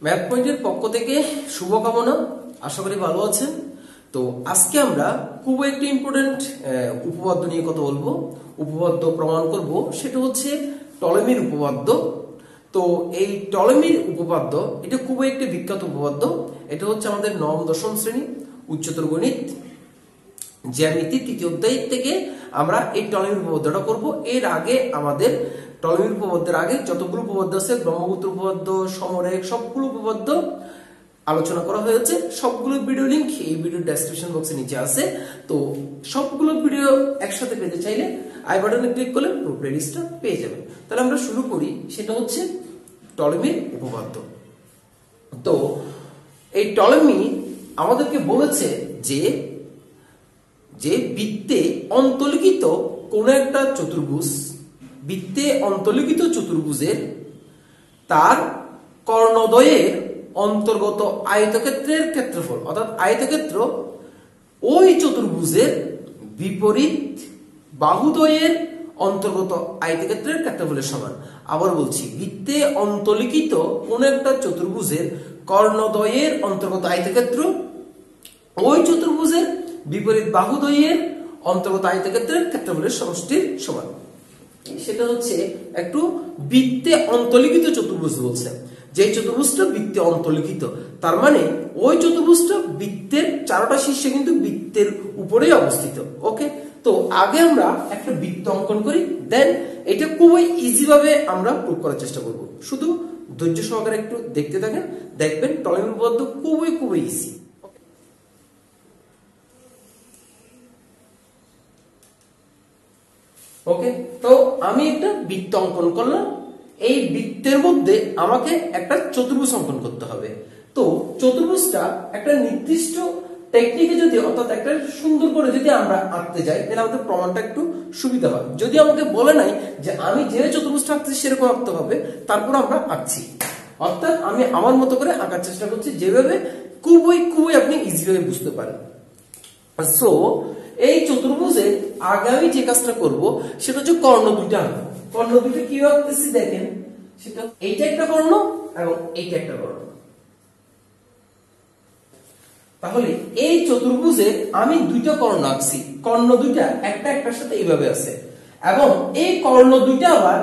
Math পয়েন্টের পক্ষ থেকে শুভকামনা। আশা করি ভালো আছেন। তো আজকে আমরা খুব একটি ইম্পর্টেন্ট উপপাদ্য নিয়ে কথা বলবো, উপপাদ্য প্রমাণ করব। সেটা হচ্ছে টলেমির উপপাদ্য। তো এই টলেমির উপপাদ্য এটা খুবই একটি বিখ্যাত উপপাদ্য। এটা হচ্ছে আমাদের নবম দশম শ্রেণী উচ্চতর গণিত জ্যামিতি তৃতীয় অধ্যায় থেকে আমরা এই টলেমির উপপাদ্যটা করব। এর আগে আমাদের টলেমির উপপাদ্যের আগে যতগুলো উপপাদ্য আছে, ব্রহ্মপুত্র উপপাদ্য, সমরেখ, সবগুলো উপপাদ্য আলোচনা করা হয়েছে। সবগুলো ভিডিও লিংক এই ভিডিও ডেসক্রিপশন বক্সে নিচে আছে। তো সবগুলো ভিডিও একসাথে পেতে চাইলে আই বাটনে ক্লিক করলে পুরো প্লেলিস্টটা পেয়ে যাবেন। তাহলে আমরা শুরু করি। সেটা হচ্ছে টলেমির উপপাদ্য। তো এই টলেমি আমাদেরকে বলেছে যে বৃত্তে অন্তর্লিখিত কোন একটা চতুর্ভুজ, বৃত্তে অন্তর্লিখিত চতুর্ভুজের তার কর্ণদ্বয়ের অন্তর্গত আয়তক্ষেত্রের ক্ষেত্রফল, অর্থাৎ আয়তক্ষেত্র ওই চতুর্ভুজের বিপরীত বাহুদ্বয়ের অন্তর্গত আয়তক্ষেত্রের ক্ষেত্রফলের সমান। আবার বলছি, বৃত্তে অন্তর্লিখিত কোন একটা চতুর্ভুজের কর্ণদ্বয়ের অন্তর্গত আয়তক্ষেত্র ওই চতুর্ভুজের বিপরীত বাহুদ্বয়ের অন্তর্গত আয়তক্ষেত্রের ক্ষেত্রফলের সমষ্টির সমান। সেটা হচ্ছে একটু বৃত্তে অন্তর্লিখিত চতুর্ভুজ বলছে। যে চতুর্ভুজটা বৃত্তে অন্তর্লিখিত, তার মানে ওই চতুর্ভুজটা বৃত্তের চারটা শীর্ষে কিন্তু বৃত্তের উপরেই অবস্থিত। ওকে, তো আগে আমরা একটা বৃত্ত অঙ্কন করি, দেন এটা খুবই ইজি ভাবে আমরা প্রুভ করার চেষ্টা করব। শুধু ধৈর্য সহকারে একটু দেখতে থাকেন, দেখবেন টলেমির উপপাদ্য খুবই ইজি। ওকে, তো আমি একটা বৃত্ত অঙ্কন করলাম। এই বৃত্তের মধ্যে আমাকে একটা চতুর্ভুজ অঙ্কন করতে হবে। তো চতুর্ভুজটা একটা নির্দিষ্ট টেকনিকে যদি, অর্থাৎ একটা সুন্দর করে যদি আমরা আঁকতে যাই, তাহলে আমাদের প্রমাণটা একটু সুবিধা হয়। যদি আমাকে বলে নাই যে আমি যে চতুর্ভুজটা আঁকছি সেরকম আঁকতে হবে, তারপর আমরা আঁকছি। অর্থাৎ আমি আমার মতো করে আঁকার চেষ্টা করছি, যেভাবে খুবই আপনি ইজি ভাবে বুঝতে পারেন। সো এই চতুর্ভুজে আগামী যে কাজটা করব সেটা হচ্ছে কর্ণ দুইটা আঁকবো। কর্ণ দুইটা কি আঁকতেছি দেখেন, সেটা এইটা একটা কর্ণ এবং এইটা একটা কর্ণ। তাহলে এই চতুর্ভুজে আমি দুইটা কর্ণ আঁকছি। কর্ণ দুইটা একটা একটার সাথে এইভাবে আছে, এবং এই কর্ণ দুইটা আবার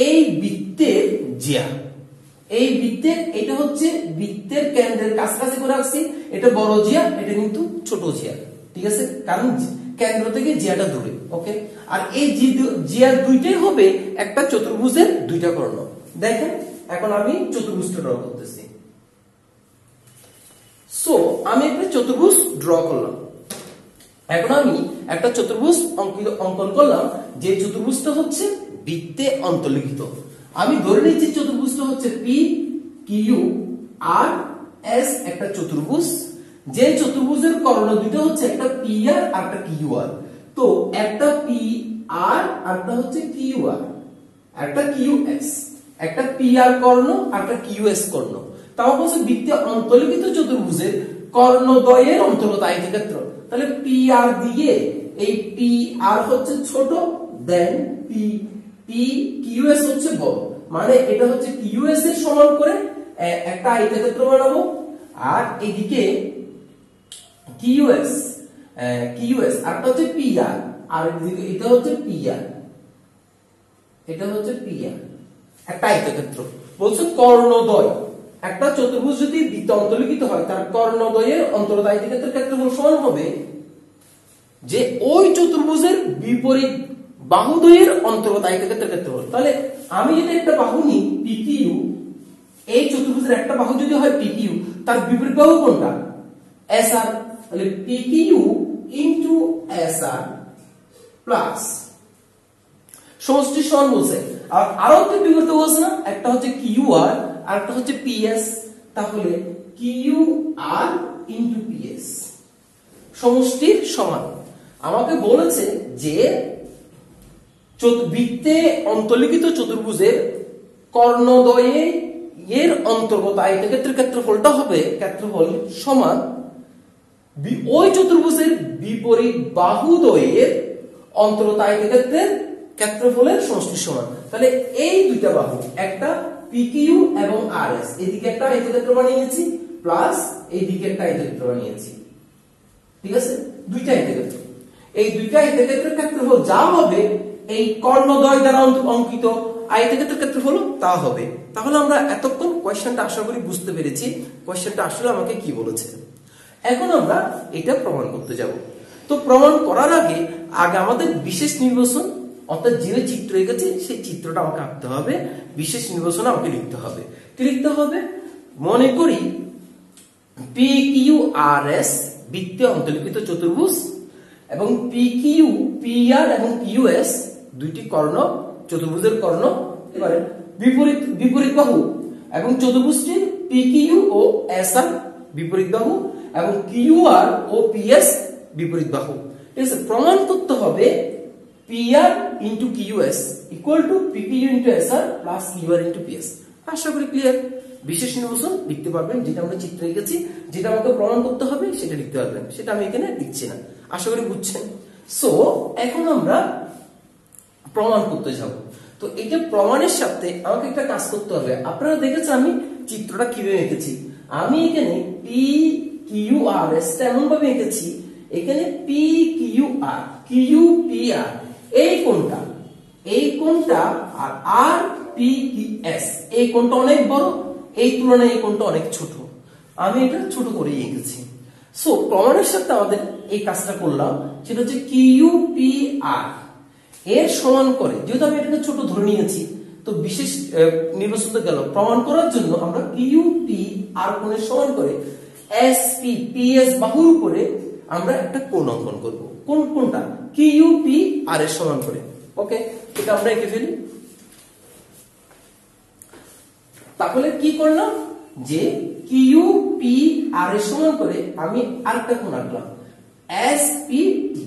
এই বৃত্তের জিয়া। এই বৃত্তের এটা হচ্ছে বৃত্তের কেন্দ্রের কাছাকাছি করে আঁকছি। এটা বড় জিয়া, এটা কিন্তু ছোট জিয়া। ঠিক আছে, কারণ কেন্দ্র থেকে জিয়াটা দূরে। ওকে, আর এই জিয়া দুইটাই হবে একটা চতুর্ভুজের দুইটা কর্ণ। দেখেন এখন আমি চতুর্ভুজটা ড্র করতেছি। সো আমি একটা চতুর্ভুজ ড্র করলাম। এখন আমি একটা চতুর্ভুজ অঙ্কন করলাম, যে চতুর্ভুজটা হচ্ছে বৃত্তে অন্তর্লিখিত। আমি ধরে নিচ্ছি চতুর্ভুজটা হচ্ছে পি কিউ আর এস একটা চতুর্ভুজ। যে চতুর্ভুজের কর্ণ দুটো হচ্ছে একটা পি আর আর একটা কিউ আর। তো একটা পি আর আর একটা হচ্ছে কিউ আর, একটা কিউ এস, একটা পি আর কর্ণ আর একটা কিউ এস কর্ণ। তাও বলছে বৃত্তে অন্তর্লিখিত চতুর্ভুজের কর্ণদ্বয়ের অন্তর্গত আয়তক্ষেত্র। তাহলে পি আর দিয়ে এই পি আর হচ্ছে ছোট, দেন পি কিউ এস হচ্ছে বড়। মানে এটা হচ্ছে কিউ এস এর সমান করে একটা আয়তক্ষেত্র বানাবো। আর এদিকে কিউএস আরটা হচ্ছে পিআর, আর এদিকে এটা হচ্ছে পিআর, এটা হচ্ছে পিআর, একটা আয়তক্ষেত্র। বলছে কর্ণদ্বয়, একটা চতুর্ভুজ যদি বৃত্তে অন্তর্লিখিত হয়, তার কর্ণদ্বয়ের অন্তর্গত আয়তক্ষেত্রের ক্ষেত্রফল সমান হবে যে ওই চতুর্ভুজের বিপরীত বাহুদ্বয়ের অন্তর্গত আয়তক্ষেত্রের ক্ষেত্রফল। তাহলে আমি যদি একটা বাহু নিই পিকিউ, এই চতুর্ভুজের একটা বাহু যদি হয় পিকিউ, তার বিপরীত বাহু কোনটা? এসআর। তাহলে পিকিউ ইনটু এসআর প্লাস সমষ্টি সমান বলছে। আর আরো একটা বিপরীত বলছে না, একটা হচ্ছে কিউআর আর একটা হচ্ছে পিএস। তাহলে কিউআর ইনটু পিএস সমষ্টির সমান। আমাকে বলেছে যে বৃত্তে অন্তর্লিখিত চতুর্ভুজের কর্ণদ্বয়ে এর অন্তর্গত আয়তক্ষেত্রের ক্ষেত্রফলটা হবে ক্ষেত্রফল সমান ওই চতুর্ভুজের বিপরীত বাহুদ্বয়ের অন্তর্গত আয়তক্ষেত্রের ক্ষেত্রফলের সমষ্টির সমান। তাহলে এই দুইটা বাহু, একটা পিকিউ এবং আরএস, এদিকে একটা আয়তক্ষেত্র বানিয়েছি প্লাস এইদিকে একটা আয়তক্ষেত্র বানিয়েছি, ঠিক আছে, দুইটা আয়তক্ষেত্র। এই দুইটা আয়তক্ষেত্রের ক্ষেত্রফল যা হবে এই কর্ণদ্বয় দ্বারা অঙ্কিত আয়তক্ষেত্রের ক্ষেত্রফল তা হবে। তাহলে আমরা এতক্ষণ কোশ্চেনটা আশা করি বুঝতে পেরেছি কোশ্চেনটা আসলে আমাকে কি বলেছে। এখন আমরা এটা প্রমাণ করতে যাব। তো প্রমাণ করার আগে আমাদের বিশেষ নির্বাচন অর্থাৎ যে চিত্র এঁকেছি সেই চিত্রটা আমাকে আঁকতে হবে, বিশেষ নির্বাচনে আমাকে লিখতে হবে। কি লিখতে হবে? মনে করি পি কিউ আর এস বৃত্তে অন্তর্লিখিত চতুর্ভুজ এবং পি কিউ পি আর এবং কিউ এস দুইটি কর্ণ, চতুর্ভুজের কর্ণ, এবারে বিপরীত বিপরীত বাহু এবং চতুর্ভুজটি পি কিউ ও এস আর বিপরীত বাহু এবং কিউ আর ও পি এস বিপরীত বাহু। ঠিক আছে, প্রমাণ করতে হবে P R into Q S equal to P Q into S R plus Q R into P S. আশা করি ক্লিয়ার। বিশেষ নির্বাচন লিখতে পারবেন, যেটা আমরা চিত্রে এঁকেছি, যেটা আমাকে প্রমাণ করতে হবে সেটা লিখতে পারবেন, সেটা আমি এখানে লিখছি না। আশা করি বুঝছেন। সো এখন আমরা প্রমাণ করতে যাব। তো এটা প্রমাণের সাথে আমাকে একটা কাজ করতে হবে। আপনারা দেখেছেন আমি চিত্রটা কিভাবে এঁকেছি। আমি এখানে পি কিউ আর এস এমন ভাবে এঁকেছি, এখানে P Q R Q P আর এই কোণটা আর আর পি কি এস এই কোণটা অনেক বড়, এই তুলনায় এই কোণটা অনেক ছোট। আমি এটা ছোট করে এঁকেছি। সো প্রমাণের সাথে আমাদের এই কাজটা করলাম, সেটা হচ্ছে কিউ পি আর এর সমান করে, যেহেতু আমি এটাকে ছোট ধরে নিয়েছি তো বিশেষ নির্বাচিত গেল। প্রমাণ করার জন্য আমরা কিউ পি আর কোণের সমান করে এস পি পি এস বাহুর উপরে আমরা একটা কোণ অঙ্কন করব। কোনটা? কিউ পি আর এর সমান করে। ওকে, এটা আমরা এঁকে ফেলি। তাহলে কি করলাম যে কিউ পি আর এর সমান করে আমি আরেকটা কোণ আঁকলাম এস পি টি,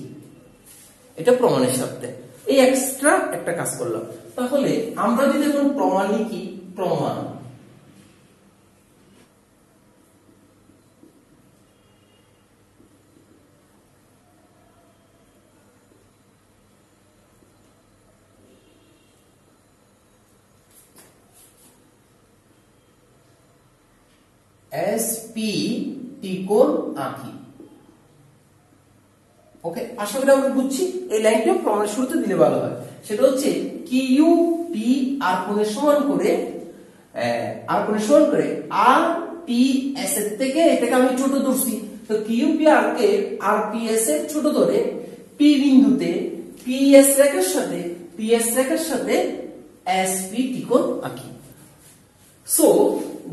এটা প্রমাণের সাথে এই এক্সট্রা একটা কাজ করলাম। তাহলে আমরা যদি এখন প্রমাণ লিখি, প্রমাণ এস পি টি কোণ আঁকি। ওকে, আশা করি আমরা বুঝছি। এই লাইনটা প্রমাণের শুরুতে দিলে ভালো হয়। সেটা হচ্ছে কিউ পি আর কোণের সমান করে আর পি এস এর থেকে এটাকে আমি ছোট ধরছি। তো কিউ পি আর কে আর পি এস এর ছোট ধরে পি বিন্দুতে পি এস রেখার সাথে এস পি টি কোণ আঁকি। সো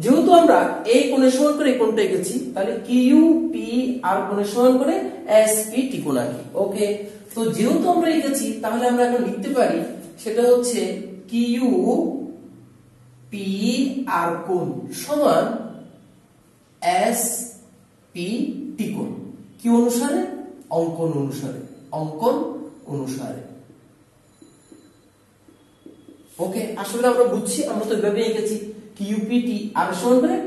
যেহেতু আমরা এই কোণের সমান করে এই কোণটা এঁকেছি, তাহলে কিউ পি আর কোণের সমান করে এস পি টি কোণ আঁকি। ওকে, তো যেহেতু আমরা এঁকেছি তাহলে আমরা এখন লিখতে পারি সেটা হচ্ছে কিউ পি আর কোণ সমান এস পি টি কোণ। কি অনুসারে? অঙ্কন অনুসারে। ওকে, আসলে আমরা বুঝছি, আমরা তো এভাবে এঁকেছি কিউ পি টি আর সমান করে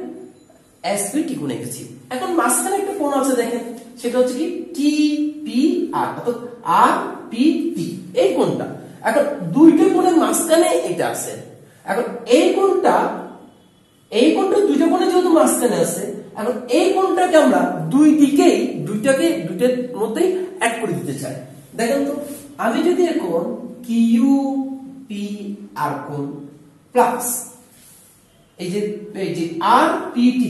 এস পি টি কোণ এঁকেছি। এখন মাঝখানে একটা কোণ আছে দেখেন, সেটা হচ্ছে কি টি পি আর, অর্থাৎ আর পি টি এই কোণটা। এখন দুইটা কোণের মাঝখানে এটা আছে। এখন এই কোণটা দুইটা কোণে যেহেতু মাঝখানে আছে, এখন এই কোণটাকে আমরা দুইটার মধ্যেই অ্যাড করে দিতে চাই। দেখেন তো, আমি যদি এখন কিউ পি আর কোণ প্লাস এই যে আর পি টি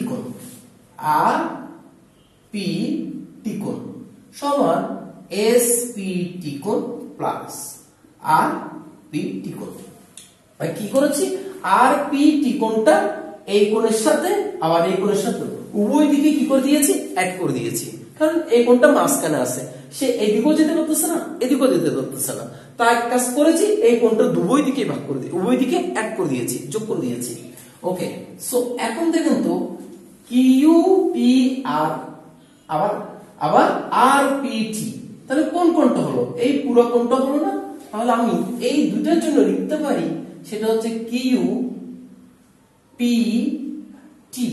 কোণ সমান এস পি টি কোণ প্লাস আর পি টি কোণ। কি করেছি? আর পি টি কোণটা এই কোণের সাথে আবার এই কোণের সাথে উভয় দিকে কি করে দিয়েছি? অ্যাড করে দিয়েছি। কারণ এই কোণটা মাঝখানে আছে, সে এদিকেও যেতে পারতেছে না, এদিকেও যেতে পারতেছে না। তাই কাজ করেছি, এই কোণটা উভয় দিকে ভাগ করে দিয়ে উভয় দিকে অ্যাড করে দিয়েছি, যোগ করে দিয়েছি। ওকে, সো এখন দেখেন তো কিউ পি আর আবার আর পি টি, তাহলে কোন কোণটা হলো? এই পুরো কোণটা হলো না? তাহলে আমি এই দুটার জন্য লিখতে পারি সেটা হচ্ছে কিউ পি টি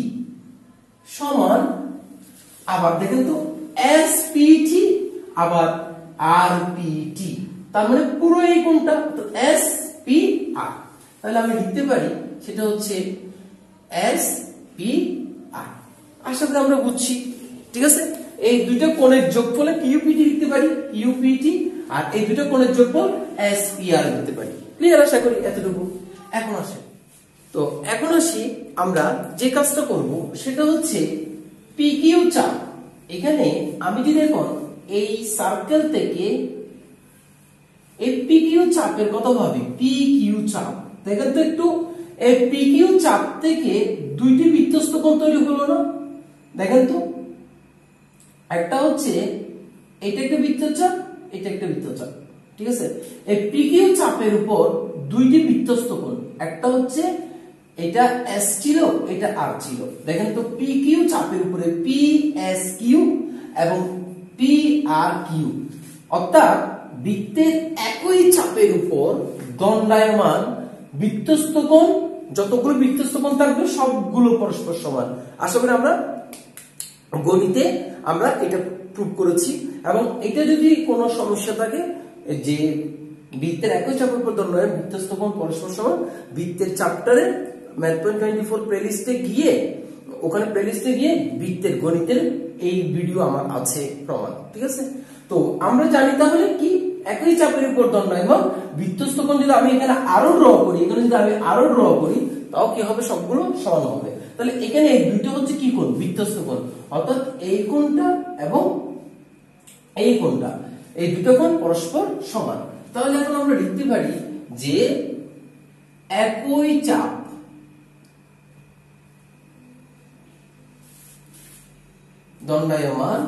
সমান আবার দেখেন তো এস পি টি আবার আর পি টি, তার মানে পুরো এই কোণটা এস পি আর। তাহলে আমি লিখতে পারি সেটা হচ্ছে এস পি আর। আশা করি আমরা বুঝছি, ঠিক আছে। এই দুইটা কোণের যোগফলে কিউপিটি লিখতে পারি, কিউপিটি, আর এই দুটো কোণের যোগফল এস পি আর লিখতে পারি। ক্লিয়ার? আশা করি এতটুকু। এখন আসি আমরা যে কাজটা করব সেটা হচ্ছে পি কিউ চাপ। এখানে আমি যদি এখন এই সার্কেল থেকে এই পি কিউ চাপের কথা ভাবি, পি কিউ চাপ, দেখেন তো একটু, এই পি কিউ চাপ থেকে দুইটি বৃত্তস্থ কোণ তৈরি হলো না? দেখেন তো, একটা হচ্ছে এটা একটা বৃত্তচাপ, এটা একটা বৃত্তচাপ, ঠিক আছে। এই পি কিউ চাপের উপর দুইটি বৃত্তস্থ কোণ, একটা হচ্ছে এটা এস ছিল, এটা আর ছিল। দেখেন তো, পি কিউ চাপের উপরে পি এস কিউ এবং পি আর কিউ, অর্থাৎ বৃত্তের একই চাপের উপর দণ্ডায়মান বৃত্তস্থ কোণ, যতগুলো বৃত্তস্থ কোণ থাকবে সবগুলো পরস্পর সমান। আশা করি আমরা গণিতে আমরা এটা প্রুভ করেছি। এবং এটা যদি কোনো সমস্যা থাকে যে বৃত্তের একই চাপের উপর দণ্ডায়মান বৃত্তস্থ কোণ পরস্পর সমান, বৃত্তের চ্যাপ্টারে ম্যাথ.24 প্লেলিস্টে গিয়ে, ওখানে প্লেলিস্টে গিয়ে বৃত্তের গণিতের এই ভিডিও আমার আছে প্রমাণ, ঠিক আছে। তো আমরা জানি তাহলে কি, একই চাপের উপর দণ্ডায়মান বৃত্তস্থ কোণ যদি আমি এখানে আরো ড্র করি, এখানে যদি আমি আরো ড্র করি, তাও কি হবে, সবগুলো সমান হবে। তাহলে এখানে এই দুটো হচ্ছে কি কোণ, বৃত্তস্থ কোণ, অর্থাৎ এই কোণটা এবং এই কোণটা, এই দুটো কোণ পরস্পর সমান। তাহলে এখন আমরা লিখতে পারি যে একই চাপ দণ্ডায়মান,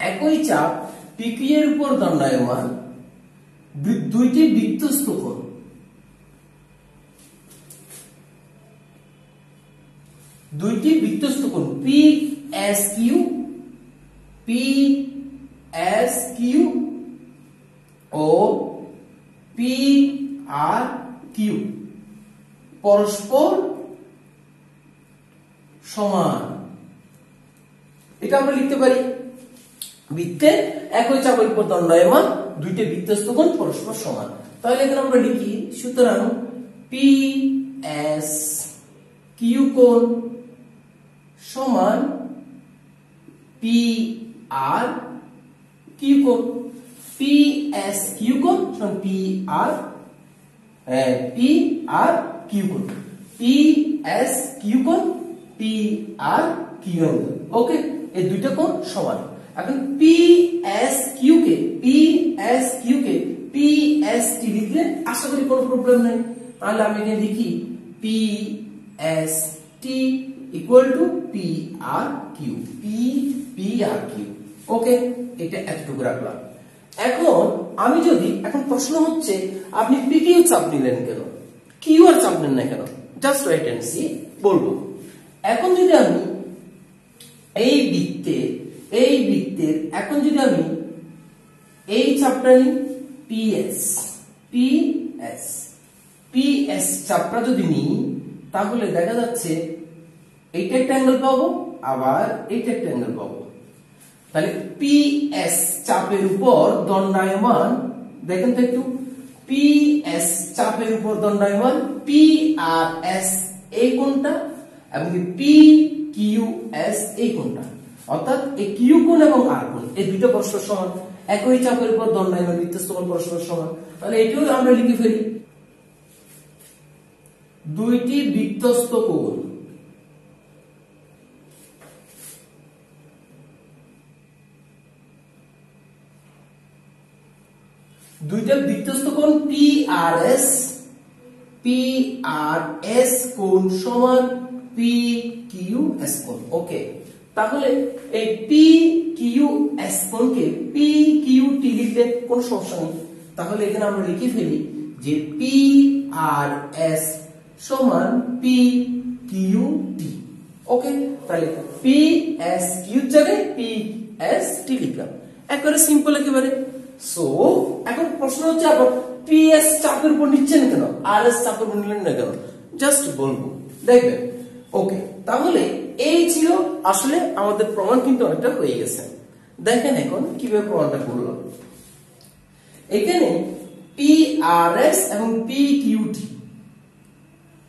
একই চাপ পিপি এর উপর দণ্ডায়মান দুইটি বৃত্তস্থ কোণ, দুইটি বৃত্তস্থ কোণ P S Q, P S Q ও পি আর কিউ পরস্পর সমান। এটা আমরা লিখতে পারি, বৃত্তের একই চাপের উপর দণ্ডায়মান দুইটি বৃত্তস্থ কোণ পরস্পর সমান। তাহলে এখানে আমরা লিখি, সুতরাং পি এস কিউ কোণ সমান পি আর কিউ কোণ, পি এস কিউ কোণ সমান পি আর কিউ কোণ, পি এস কিউ কোণ পি আর কিউ কোণ। ওকে, এই দুইটা কোণ সমান। এখন পি এস কিউ কে পি এস টি লিখলে আশা করি কোনো প্রবলেম নেই। তাহলে আমি এখানে লিখি P S T equal to P R Q, P R Q. Okay, এটা এতটুকু রাখলাম। এখন প্রশ্ন হচ্ছে, আপনি পি কিউ চাপ নিলেন কেন, কিউ আর চাপ নেন না কেন? জাস্ট ওয়েট এন্ড সি, বলবো। এখন যদি আমি এই বৃত্তের এখন যদি আমি এই চাপটা নিই, পিএস চাপটা যদি নিই, তাহলে দেখা যাচ্ছে এইটা একটা অ্যাঙ্গেল পাবো, আবার এইটা একটা অ্যাঙ্গেল পাবো। তাহলে পিএস চাপের উপর দণ্ডায়মান, দেখেন তো একটু, পিএস চাপের উপর দণ্ডায়মান পি আর এস এই কোণটা এবং পি কিউ এস এই কোণটা, অর্থাৎ এই কিউ কোণ এবং আর কোণ এই দুটো পরস্পর সমান, একই চাপের উপর দণ্ডায়মান বৃত্তস্থ কোণ পরস্পর সমান। তাহলে এটাও আমরা লিখে ফেলি, দুইটি বৃত্তস্থ কোণ, দুইটা বৃত্তস্থ কোণ পি আর এস কোণ সমান পি কিউ এস কোণ। ওকে, তাহলে এই পি কিউ এস কোণকে পি কিউ টি লিখলে কোনো সমস্যা নেই। তাহলে এখানে আমরা লিখে ফেলি যে পি আর এস সমান পি কিউ টি। ওকে, তাহলে পি এস কিউ জায়গায় পি এস টি লিখলাম, একেবারে সিম্পল একেবারে। সো এখন প্রশ্ন হচ্ছে, আবার পিএস চাপের উপর নিচ্ছেন কেন, আর এস চাপের উপর নিলেন না কেন? জাস্ট বলবো, দেখবেন। ওকে, তাহলে এই ছিল আসলে আমাদের প্রমাণ, কিন্তু অনেকটা হয়ে গেছে। দেখেন এখন কিভাবে প্রমাণটা করলাম। এখানে পি আর এস এবং পি কিউ টি,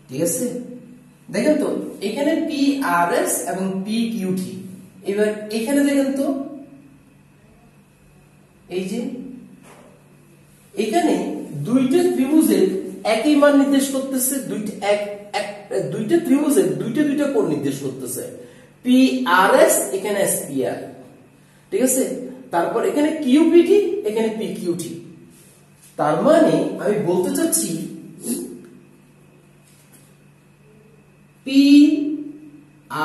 ঠিক আছে? দেখেন তো এখানে পি আর এস এবং পি কিউ টি। এবার এখানে দেখেন তো এই যে এখানে দুইটা ত্রিভুজের একই মান নির্দেশ করতেছে, দুইটা ত্রিভুজের দুইটা কোণ নির্দেশ করতেছে। পি আর এস এখানে এস পি আর, ঠিক আছে? তারপর এখানে কিউ পি টি, এখানে পি কিউ টি। তার মানে আমি বলতে চাচ্ছি পি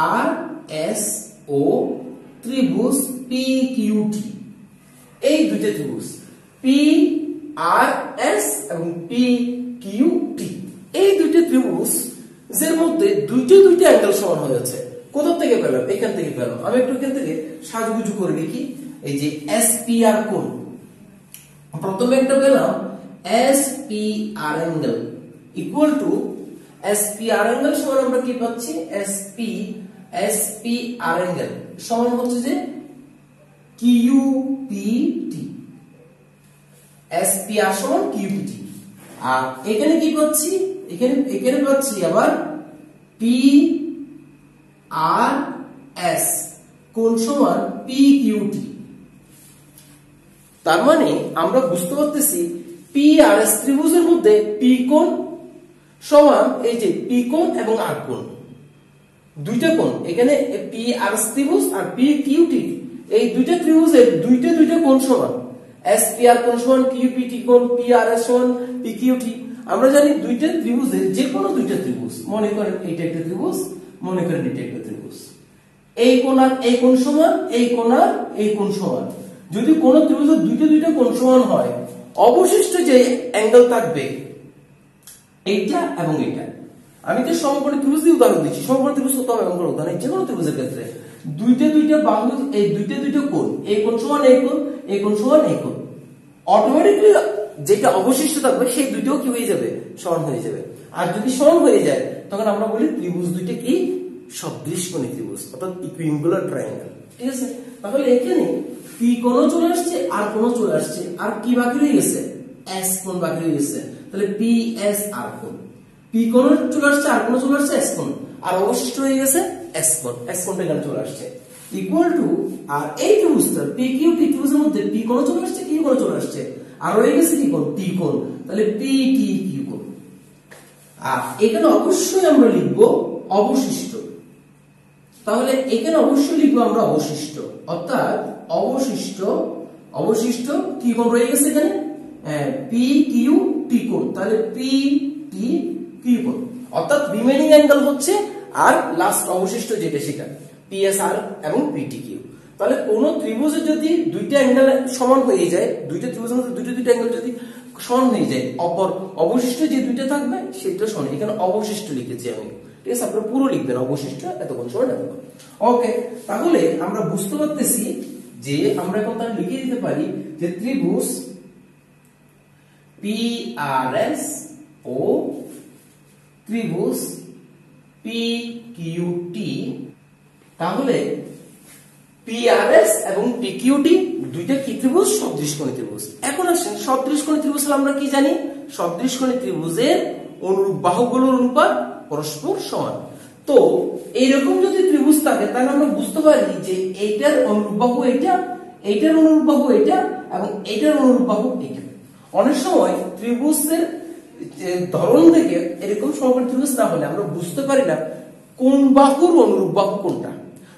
আর এস ও ত্রিভুজ পি কিউ টি, এই দুইটা ত্রিভুজ পি আর এস এবং পি কিউ টি, এই দুইটা ত্রিভুজ এর মধ্যে দুইটা অ্যাঙ্গেল সমান হয়ে যাচ্ছে। কোথা থেকে পেলাম? এখান থেকে পেলাম। আমি একটু এখান থেকে সাজুগুজু করে লিখি। এই যে এস পি আর কোণ, প্রথমে একটা পেলাম S P R angle equal to S P R angle সমান আমরা কি পাচ্ছি? এস পি আর অ্যাঙ্গেল সমান হচ্ছে যে Q P T, S P R সমান কিউ পি টি। আর এখানে কি পাচ্ছি? এখানে পাচ্ছি আবার পি আর এস কোণ সমান পি কিউ টি। তার মানে আমরা বুঝতে পারতেছি পি আর এস ত্রিভুজের মধ্যে পি কোণ সমান এই যে পি কোণ এবং আর কোণ, দুইটা কোণ। এখানে পি আর এস ত্রিভুজ আর পি কিউ টি, এই দুইটা ত্রিভুজের দুইটা কোণ সমান। এস পি আর কোণ সমান কিউ পি টি কোণ, পি আর এস সমান পি কিউ টি। আমরা জানি দুইটা ত্রিভুজের যে কোনো দুইটা ত্রিভুজ, মনে করেন এইটা একটা ত্রিভুজ, মনে করেন এটা একটা ত্রিভুজ, এই কোণ আর এই কোণ সমান, এই কোণ আর এই কোণ সমান। যদি কোন ত্রিভুজের দুইটা কোণ সমান হয়, অবশিষ্ট যে অ্যাঙ্গেল থাকবে এইটা এবং এটা। আমি তো সমকোণী ত্রিভুজ দিয়ে উদাহরণ দিচ্ছি। সমকোণী ত্রিভুজ কত হবে? এমন উদাহরণ যে কোনো ত্রিভুজের ক্ষেত্রে দুইটা বাহু, এই দুইটা কোণ, এই কোণ সমান এই কোণ, এই কোণ সমান এই কোণ, অটোমেটিক্যালি যেটা অবশিষ্ট থাকবে সেই দুইটাও কি হয়ে যাবে? সমান হয়ে যাবে। আর যদি সমান হয়ে যায় তখন আমরা বলি ত্রিভুজ দুইটা কি? সদৃশকোণী ত্রিভুজ, অর্থাৎ ইকুইঙ্গুলার ট্রায়াঙ্গেল, ঠিক আছে? তাহলে এখানে পি কোণও চলে আসছে, আর কোণও চলে আসছে, আর কি বাকি রয়ে গেছে? এস কোণ বাকি রয়ে গেছে। তাহলে পি এস আর কোণ, পি কোণও চলে আসছে, আর কোণও চলে আসছে, এস কোণ, আর অবশিষ্ট হয়ে গেছে এস কোণ। এস কোণটা এখানে চলে আসছে ইকুয়াল টু, আর এই ত্রিভুজটা পি কিউ টি ত্রিভুজের মধ্যে পি কোণও চলে আসছে, কিউ কোণও চলে আসছে, আর রয়ে গেছে কি কোণ? টি কোণ। তাহলে পি টি কিউ কোণ। আর এখানে অবশ্যই আমরা লিখবো অবশিষ্ট। তাহলে এখানে অবশ্যই লিখবো আমরা অবশিষ্ট, অর্থাৎ অবশিষ্ট কি কোণ রয়ে গেছে এখানে? পি কিউ টি কোণ। তাহলে পি টি কিউ কোণ, অর্থাৎ রিমেইনিং অ্যাঙ্গেল হচ্ছে আর লাস্ট অবশিষ্ট যেটা সেটা পি এস আর এবং পি টি কিউ। তাহলে কোন ত্রিভুজে যদি দুইটা অ্যাঙ্গেল সমান হয়ে যায়, দুইটা ত্রিভুজের মধ্যে দুইটা অ্যাঙ্গেল যদি সমান হয়ে যায়, অবশিষ্ট যে দুইটা থাকবে সেটা সমান। এখানে অবশিষ্ট লিখেছি আমি, ঠিক আছে? আপনারা পুরো লিখবেন অবশিষ্ট এতক্ষণ সময় নেব। ওকে, তাহলে আমরা বুঝতে পারতেছি যে আমরা এখন তাহলে লিখে দিতে পারি যে ত্রিভুজ পি আর এস ও ত্রিভুজ পি কিউ টি, তাহলে পি আর এস এবং পি কিউ টি দুইটা কি ত্রিভুজ? সদৃশকোণী ত্রিভুজ। এখন আসেন সদৃশকোণী ত্রিভুজ আমরা কি জানি? সদৃশকোণী ত্রিভুজের অনুরূপ বাহুগুলোর অনুপাত পরস্পর সমান। তো এইরকম যদি ত্রিভুজ থাকে তাহলে আমরা বুঝতে পারি যে এইটার অনুরূপ বাহু এইটা, এইটার অনুরূপ বাহু এইটা, এবং এইটার অনুরূপ বাহু এইটা। অনেক সময় ত্রিভুজের ধরন থেকে এরকম সমকোণী ত্রিভুজ না হলে আমরা বুঝতে পারি না কোন বাহুর অনুরূপ বাহু কোনটা।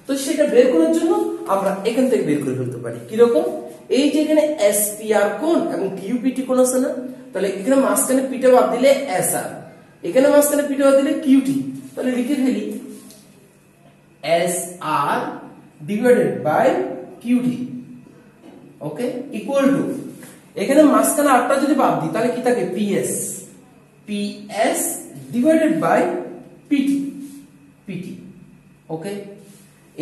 তো সেটা বের করার জন্য আমরা এখান থেকে বের করে ফেলতে পারি। কিরকম? এই যে এখানে এস পি আর কোণ এবং কিউ পি টি কোণ আছে না, তাহলে এখানে মাঝখানে পিটা বাদ দিলে এস আর, এখানে মাঝখানে পিটা বাদ দিলে কিউ টি। তাহলে লিখে ফেলি S R divided by Q T, okay, equal to এখানে মাঝখানে আরটা যদি বাদ দিই তাহলে কি থাকে? P S divided by PT, okay.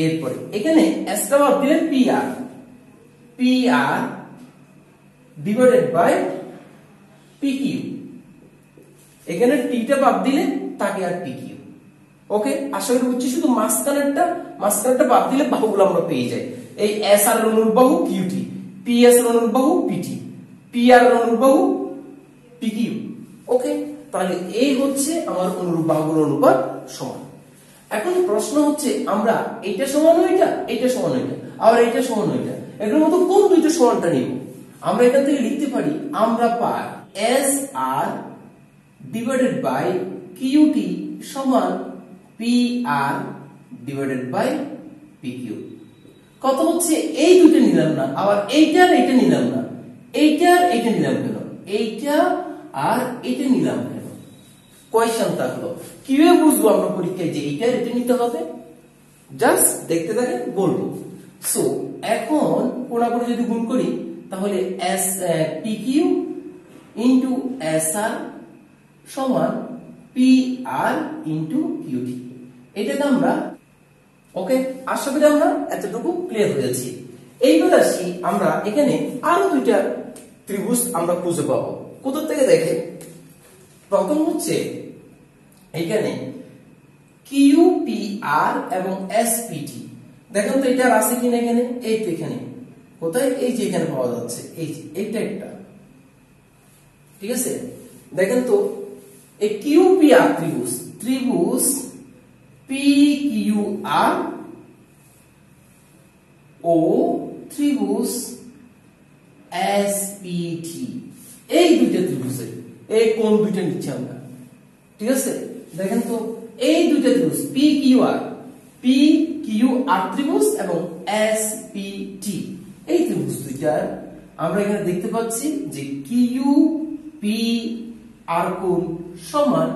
এরপরে এখানে এস টা বাদ দিলে P R divided by P Q, এখানে টি টা বাদ দিলে থাকে আর পি কিউ, ওকে। আশা করি বুঝছি। শুধু মাঝখানেরটা বাদ দিলে বাহুগুলো আমরা পেয়ে যাই। এই এস আর অনুরূপ বাহু কিউ টি, পি এস এর অনুরূপ বাহু পিটি, পি আর অনুরূপ বাহু PQ। ওকে, তাহলে এই হচ্ছে আমার অনুরূপ বাহুগুলোর অনুপাত সমান। এখন প্রশ্ন হচ্ছে আমরা এইটা সমান এইটা সমান আবার এইটা সমান এগুলোর মধ্যে কোন দুইটা সমানটা নিব? আমরা এখান থেকে লিখতে পারি, আমরা পাই SR ডিভাইডেড বাই QT সমান PR ডিভাইডেড বাই PQ। কত হচ্ছে? এই দুটো নিলাম না, আবার এইটা আর এইটা নিলাম না, এইটা আর এইটা নিলাম কেন? এইটা আর এইটা নিলাম কেন? কোয়েশ্চন থাকলো, কিভাবে বুঝবো আমরা পরীক্ষায় যে এইটা আর এটা নিতে হবে? জাস্ট দেখতে থাকেন, বলবো। সো এখন কোনাকুনি যদি গুণ করি তাহলে PQ ইন্টু SR সমান PR ইন্টু QT। এটাকে আমরা ওকে, আশা করি আমরা এতটুকু ক্লিয়ার হয়ে যাচ্ছি। এইবার আসি আমরা এখানে আরো দুইটা ত্রিভুজ আমরা খুঁজে পাবো। কোথা থেকে দেখে? প্রথম হচ্ছে এখানে QPR এবং SPT। দেখেন তো এটা আছে কিনা এখানে? এই তো এখানে, কোথায়? এই যে এখানে পাওয়া যাচ্ছে, এই যে এইটা একটা, ঠিক আছে? দেখেন তো এই QPR ত্রিভুজ PQR ও ত্রিভুজ SPT, এই দুইটা ত্রিভুজের এই কোণ দুইটা নিচ্ছি আমরা, ঠিক আছে? দেখেন তো এই দুইটা ত্রিভুজ PQR ত্রিভুজ এবং SPT, এই ত্রিভুজ দুইটার আমরা এখানে দেখতে পাচ্ছি যে QPR কোণ সমান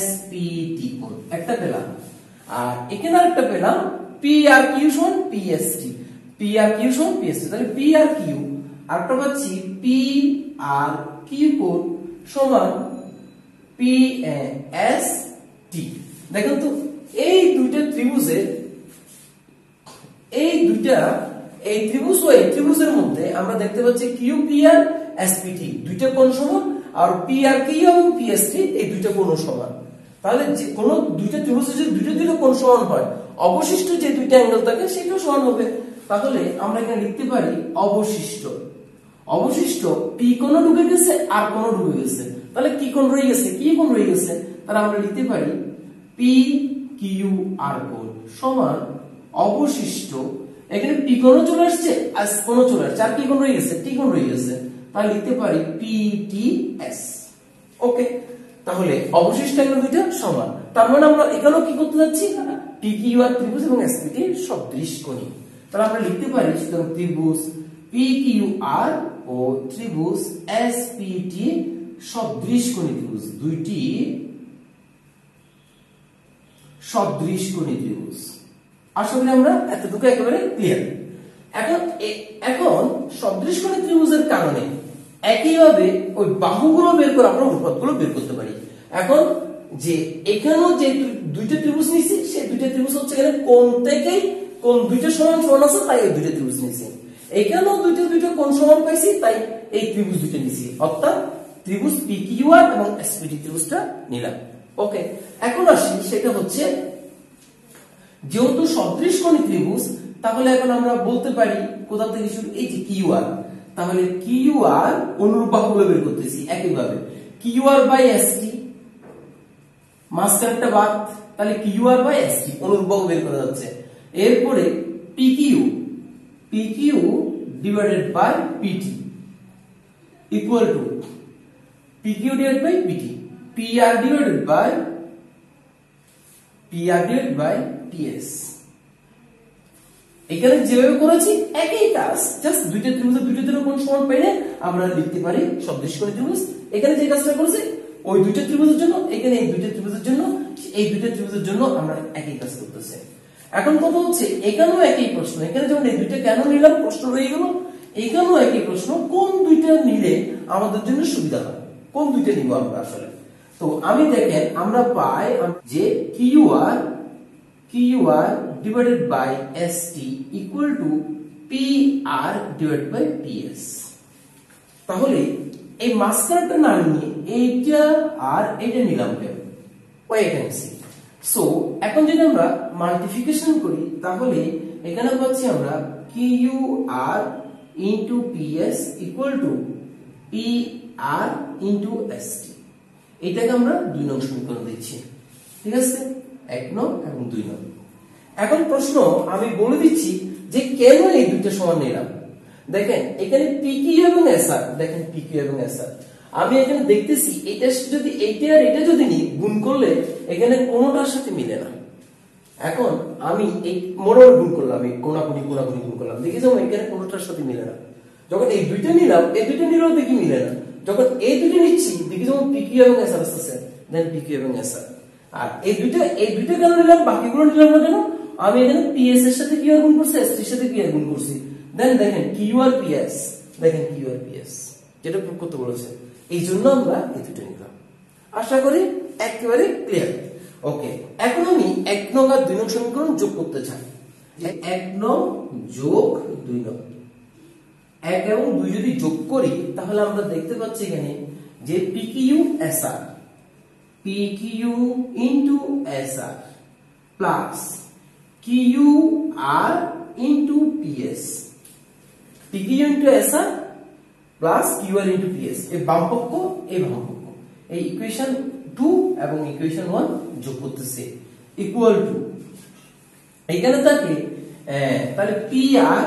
SPT কোণ, একটা পেলাম। আর এখানে আরেকটা পেলাম PRQ সমান PST, PRQ সমান PST, তাহলে PRQ আরেকটা পাচ্ছি PRQ কোণ সমান PST। দেখেন তো এই দুইটা ত্রিভুজের এই ত্রিভুজ ও এই ত্রিভুজের মধ্যে আমরা দেখতে পাচ্ছি QPR SPT দুইটা কোণ সমান, আর PRQ এবং PST এই দুইটা কোণ সমান। তাহলে যে কোন দুইটা ত্রিভুজের যদি দুইটা কোণ সমান হয়, অবশিষ্ট যে দুইটা অ্যাঙ্গেল থাকে সেটাও সমান হবে। তাহলে আমরা এখানে লিখতে পারি অবশিষ্ট P কোণ ঢুকে গেছে আর কোণ ঢুকে গেছে, তাহলে কি কোণ রয়ে গেছে? কি কোণ রয়ে গেছে? তাহলে আমরা লিখতে পারি PQR কোণ সমান অবশিষ্ট, এখানে P কোণ চলে আসছে আর কোণ চলে আসছে, আর কি কোণ রয়ে গেছে? T কোণ রয়ে গেছে, তাহলে লিখতে পারি PTS। ওকে, তাহলে অবশিষ্ট অ্যাঙ্গেল দুইটা সমান, তার মানে আমরা এখানেও কি করতে যাচ্ছি? PQR ত্রিভুজ এবং SPT সদৃশকোণী। তাহলে আমরা লিখতে পারি সুতরাং ত্রিভুজ PQR ও ত্রিভুজ SPT সদৃশকোণী ত্রিভুজ, দুইটি সদৃশকোণী ত্রিভুজ। আশা করি আমরা এতটুকু একেবারে ক্লিয়ার। এখন সদৃশকোণী ত্রিভুজের কারণে একইভাবে ওই বাহুগুলো বের করে আমরা অনুপাতগুলো বের করতে পারি। এখন যে এখানেও যে দুইটা ত্রিভুজ নিয়েছি, সেই দুইটা ত্রিভুজ হচ্ছে এখানে কোণ থেকেই কোণ দুইটা সমান আছে, তাই ওই দুইটা ত্রিভুজ নিয়েছি। এখানেও দুইটা কোণ সমান পাইছি, তাই এই ত্রিভুজ দুইটা নিয়েছি, অর্থাৎ ত্রিভুজ PQR এবং SPT ত্রিভুজটা নিলাম। ওকে, এখন আসি সেটা হচ্ছে যেহেতু সদৃশকোণী ত্রিভুজ, তাহলে এখন আমরা বলতে পারি কোথা থেকে শুরু? এই যে QR, তাহলে QR অনুরূপ বাহুগুলো বের করতেছি একইভাবে QR বাই ST, মাঝখানটা বাদ, তাহলে QR বাই ST অনুরূপ বাহু বের করা যাচ্ছে। এরপরে PQ divided by PT equal to PQ divided by PT, PR divided by PS। এখানে যেভাবে করেছি একই কাজ, জাস্ট দুইটা ত্রিভুজের দুইটা কোণ সমান পাইলে আমরা লিখতে পারি সদৃশকোণী ত্রিভুজ। এখানে যে কাজটা করেছি ওই দুইটা ত্রিভুজের জন্য, এখানে এই দুইটা ত্রিভুজের জন্য, এই দুইটা ত্রিভুজের জন্য আমরা একই কাজ করতেছি। এখন কথা হচ্ছে এখানেও একই প্রশ্ন, এখানে যেমন এই দুইটা কেন নিলাম প্রশ্ন রয়ে গেল, এখানেও একই প্রশ্ন, কোন দুইটা নিলে আমাদের জন্য সুবিধা হয়, কোন দুইটা নিব আমরা আসলে। তো আমি দেখেন আমরা পাই যে QR divided by ST equal to PR divided by PS। তাহলে এই মাঝখানটা না নিয়ে এইটা আর এটা নিলাম কেন? Wait and see. সো এখন যদি আমরা মাল্টিপ্লিকেশন করি তাহলে এখানে পাচ্ছি আমরা QR into PS equal to R into S T, এটাকে আমরা 2 নং সমীকরণ দিচ্ছি। ঠিক আছে, 1 নং এবং 2 নং। এখন প্রশ্ন আমি বলে দিচ্ছি যে কেন এই দুইটা সমান নিলাম। দেখেন এখানে পিকিউ এবং এসআর, দেখেন পিকিউ এবং এসআর আমি এখানে দেখতেছি এটা যদি এইটা আর এটা যদি নিই গুণ করলে এখানে কোনোটার সাথে মিলে না। এখন আমি এই মোড়ার গুণ করলাম, এই কোনাকুনি গুণ করলাম, দেখি যেমন এখানে কোনোটার সাথে মিলে না। যখন এই দুইটা নিলাম, এই দুইটা নিলেও দেখি মিলে না। যখন এই দুইটা নিচ্ছি দেখি যেমন পিকিউ এবং এসআর আসতেছে, দেন পিকিউ এবং এসআর। আর এই দুইটা কেন নিলাম, বাকিগুলো নিলাম না কেন? আমি এখানে পিএস এর সাথে কিউ আর গুণ করছি, এস এর সাথে কিউ আর গুণ করছি, দেন দেখেন কিউ আর পিএস, দেখেন কিউ আর পিএস যেটা প্রুফ করতে বলেছে, এই জন্য আমরা এই দুটো নিলাম। আশা করি একেবারে ক্লিয়ার। ওকে, এখন আমি 1 নং আর 2 নং সমীকরণ যোগ করতে চাই। 1 নং যোগ 2 নং, 1 এবং 2 যদি যোগ করি তাহলে আমরা দেখতে পাচ্ছি এখানে যে PQ SR, PQ into SR plus Q R into PS, PQ into SR plus Q R into PS, এই বামপক্ষ এই বামপক্ষ, এই ইকুয়েশন 2 এবং ইকুয়েশন 1 যোগ করতেছে ইকুয়াল টু, এখানে থাকে তাহলে পি আর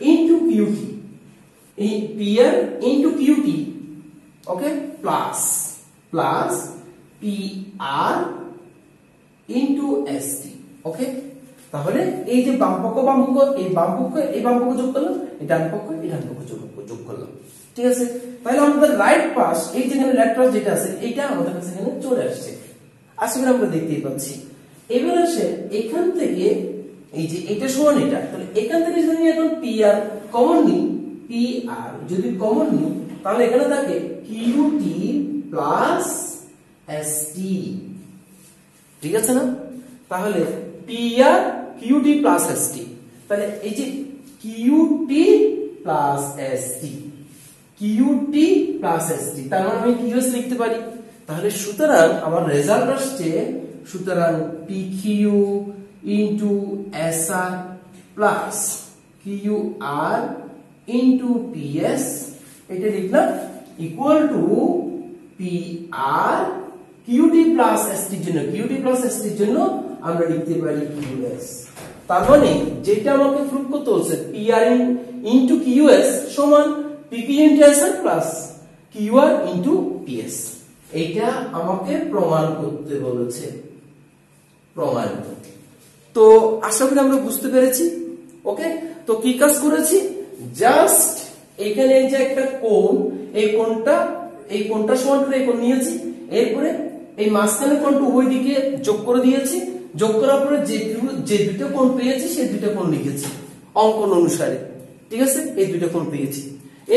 ইনটু কিউটি, এই পি আর ইনটু কিউটি, ওকে, plus plus P R into ST. ওকে, তাহলে এই যে বামপক্ষ এই বামপক্ষ যোগ করলাম, এই ডানপক্ষ যোগ করলাম। ঠিক আছে, তাহলে আমাদের রাইট পাশ, এই যেখানে লেফট পাশ যেটা আছে এইটা আমাদের কাছে এখানে চলে আসছে। আশা করি আমরা দেখতেই পাচ্ছি। এবার আসে এখান থেকে এই যে এটা সমান এটা, তাহলে এখান থেকে যদি আমি এখন পি আর কমন নিই, পি আর যদি কমন নিই তাহলে এখানে থাকে কিউটি প্লাস এসটি। ঠিক আছে না? তাহলে P R QT plus ST, তাহলে এই যে cutie plus ST, cutie plus ST, তার মানে আমি কিউএস লিখতে পারি। তাহলে সুতরাং আমার রেজাল্ট আসছে, সুতরাং PQ into SR plus Q R into PS, এটা লিখলাম equal to P R QT plus এসটির জন্য, কিউটি প্লাস এসটির জন্য আমরা লিখতে পারি কিউএস। তার মানে যেটা আমাকে প্রুফ করতে হচ্ছে পি আর ইনটু কিউএস সমান PQ into SR plus Q R into PS, এইটা আমাকে প্রমাণ করতে বলেছে, প্রমাণিত। তো আশা করি আমরা বুঝতে পেরেছি। ওকে, তো কি কাজ করেছি, জাস্ট এখানে যে একটা কোণ, এই কোণটা সমান করে এই কোণ নিয়েছি, এরপরে এই মাঝখানে কোণটা উভয় দিকে যোগ করে দিয়েছি, যোগ করার পরে যে দুটো কোণ পেয়েছি সেই দুটো কোণ লিখেছি অঙ্কন অনুসারে। ঠিক আছে, এই দুটো কোণ পেয়েছি।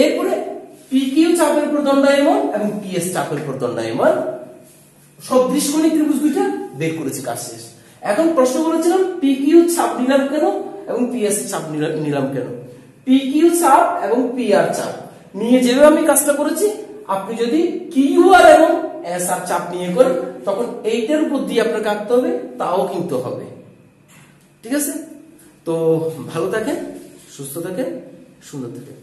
এরপরে পিকিউ চাপের উপর দণ্ডায়মান এবং পিএস চাপের উপর দণ্ডায়মান সদৃশকোণী ত্রিভুজ দুইটা বের করেছি, কাজ শেষ। এখন প্রশ্ন করেছিলাম পিকিউ চাপ নিলাম কেন এবং পিএস চাপ নিলাম কেন। পিকিউ চাপ এবং পিআর চাপ নিয়ে যেভাবে আমি কাজটা করেছি, আপনি যদি কিউ আর এবং এস আর চাপ নিয়ে করেন তখন এইটার উপর দিয়ে আপনাকে আঁকতে হবে, তাও কিন্তু হবে। ঠিক আছে, তো ভালো থাকেন, সুস্থ থাকেন, সুন্দর থাকেন।